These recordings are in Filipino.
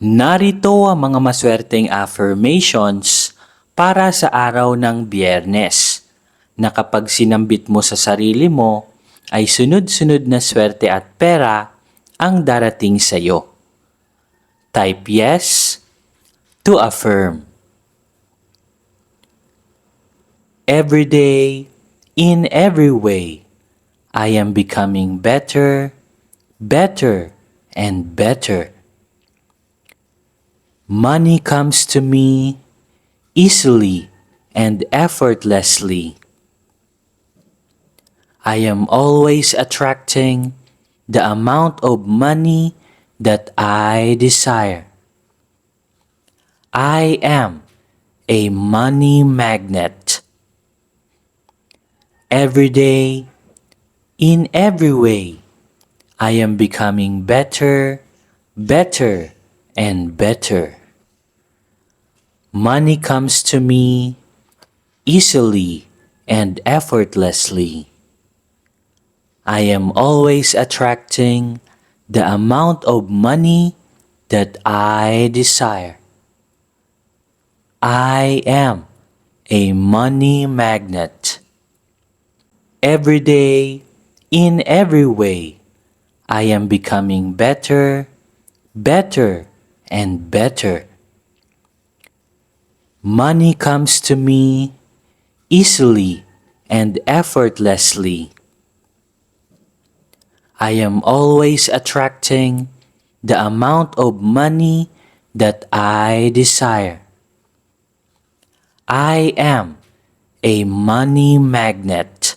Narito ang mga maswerteng affirmations para sa araw ng Biyernes na kapag sinambit mo sa sarili mo ay sunod-sunod na swerte at pera ang darating sa iyo. Type yes to affirm. Every day, in every way, I am becoming better, better, and better. Money comes to me easily and effortlessly. I am always attracting the amount of money that I desire. I am a money magnet. Every day, in every way, I am becoming better, better, and better. Money comes to me easily and effortlessly. I am always attracting the amount of money that I desire. I am a money magnet. Every day, in every way, I am becoming better, better, and better. Money comes to me easily and effortlessly. I am always attracting the amount of money that I desire. I am a money magnet.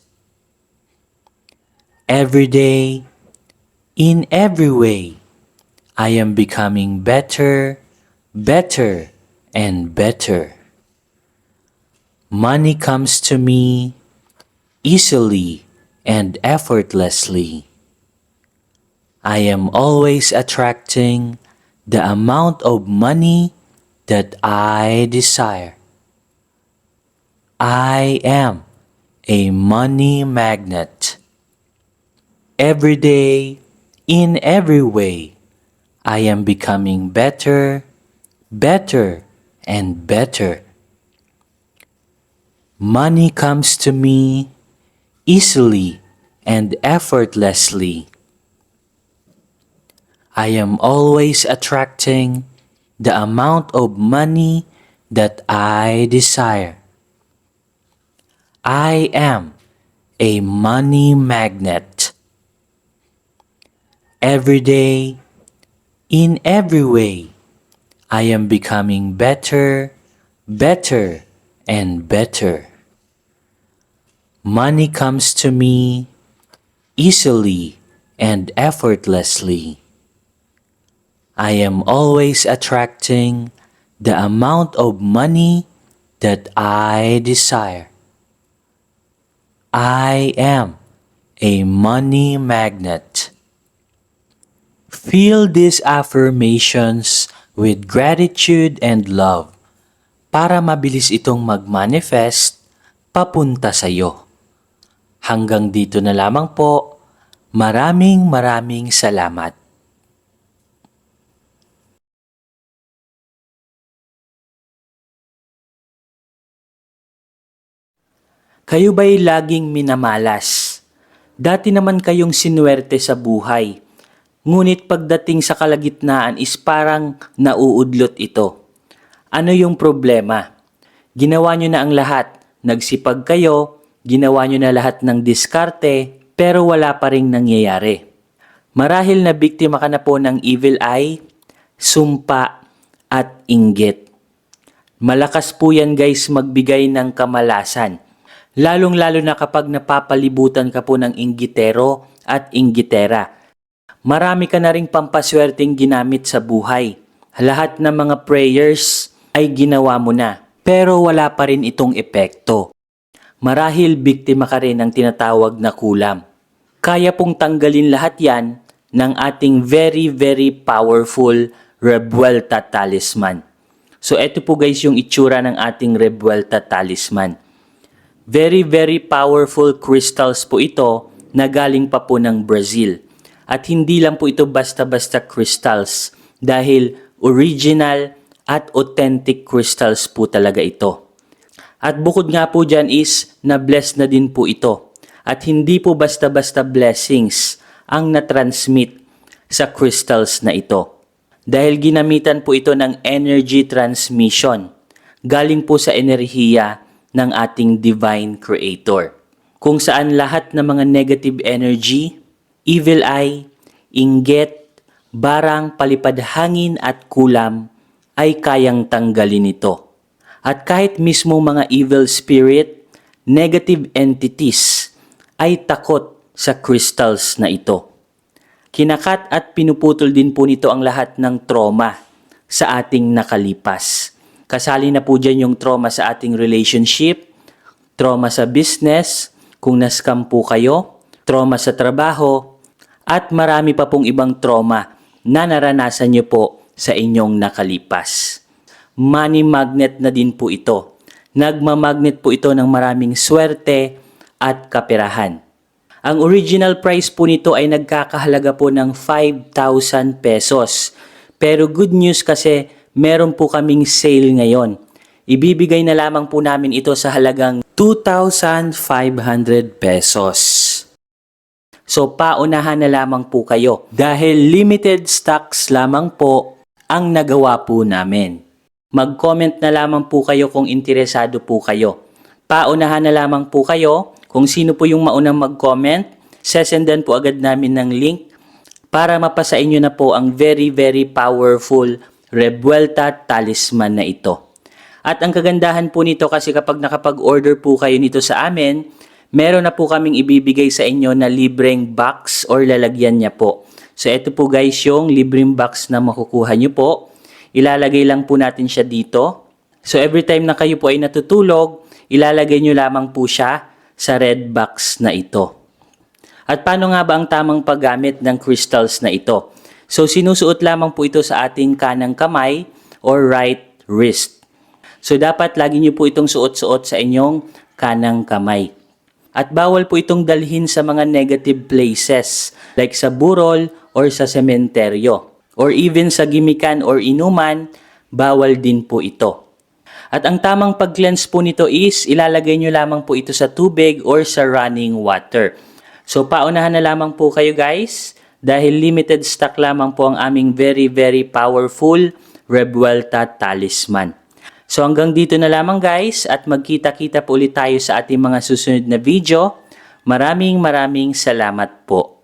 Every day, in every way, I am becoming better, better, and better. Money comes to me easily and effortlessly. I am always attracting the amount of money that I desire. I am a money magnet. Every day, in every way, I am becoming better, better, and better. Money comes to me easily and effortlessly. I am always attracting the amount of money that I desire. I am a money magnet. Every day, in every way, I am becoming better, better, and better. Money comes to me easily and effortlessly. I am always attracting the amount of money that I desire. I am a money magnet. Fill these affirmations with gratitude and love para mabilis itong mag-manifest papunta sa iyo. Hanggang dito na lamang po. Maraming salamat. Kayo ba'y laging minamalas? Dati naman kayong sinuwerte sa buhay. Ngunit pagdating sa kalagitnaan is parang nauudlot ito. Ano yung problema? Ginawa nyo na ang lahat. Nagsipag kayo, ginawa nyo na lahat ng diskarte, pero wala pa ring nangyayari. Marahil na biktima ka na po ng evil eye, sumpa, at inggit. Malakas po yan guys magbigay ng kamalasan. Lalong-lalo na kapag napapalibutan ka po ng inggitero at inggitera. Marami ka na ring pampaswerteng ginamit sa buhay. Lahat ng mga prayers ay ginawa mo na, pero wala pa rin itong epekto. Marahil biktima ka rin ng tinatawag na kulam. Kaya pong tanggalin lahat yan ng ating very powerful Revuelta Talisman. So eto po guys yung itsura ng ating Revuelta Talisman. Very powerful crystals po ito na galing pa po ng Brazil. At hindi lang po ito basta-basta crystals dahil original at authentic crystals po talaga ito. At bukod nga po dyan is na-bless na din po ito. At hindi po basta-basta blessings ang na-transmit sa crystals na ito. Dahil ginamitan po ito ng energy transmission. Galing po sa enerhiya ng ating Divine Creator. Kung saan lahat ng mga negative energy, evil eye, inggit, barang, palipad hangin at kulam ay kayang tanggalin ito. At kahit mismo mga evil spirit, negative entities ay takot sa crystals na ito. Kinakat at pinuputol din po nito ang lahat ng trauma sa ating nakalipas. Kasali na po dyan yung trauma sa ating relationship, trauma sa business, kung na-scam po kayo, trauma sa trabaho, at marami pa pong ibang trauma na naranasan nyo po sa inyong nakalipas. Money magnet na din po ito. Nagmamagnet po ito ng maraming swerte at kaperahan. Ang original price po nito ay nagkakahalaga po ng 5,000 pesos. Pero good news kasi meron po kaming sale ngayon. Ibibigay na lamang po namin ito sa halagang 2,500 pesos. So paunahan na lamang po kayo dahil limited stocks lamang po ang nagawa po namin. Mag-comment na lamang po kayo kung interesado po kayo. Paunahan na lamang po kayo kung sino po yung maunang mag-comment. Sesendan po agad namin ng link para mapasa inyo na po ang very powerful Revuelta Talisman na ito. At ang kagandahan po nito kasi kapag nakapag-order po kayo nito sa amin, meron na po kaming ibibigay sa inyo na libreng box or lalagyan niya po. So ito po guys yung libreng box na makukuha nyo po. Ilalagay lang po natin siya dito. So every time na kayo po ay natutulog, ilalagay nyo lamang po siya sa red box na ito. At paano nga ba ang tamang paggamit ng crystals na ito? So sinusuot lamang po ito sa ating kanang kamay or right wrist. So dapat lagi nyo po itong suot-suot sa inyong kanang kamay. At bawal po itong dalhin sa mga negative places like sa burol or sa sementeryo. Or even sa gimikan or inuman, bawal din po ito. At ang tamang pag-cleanse po nito is ilalagay nyo lamang po ito sa tubig or sa running water. So paunahan na lamang po kayo guys dahil limited stock lamang po ang aming very powerful Revuelta Talisman. So hanggang dito na lamang guys at magkita-kita po ulit tayo sa ating mga susunod na video. Maraming salamat po.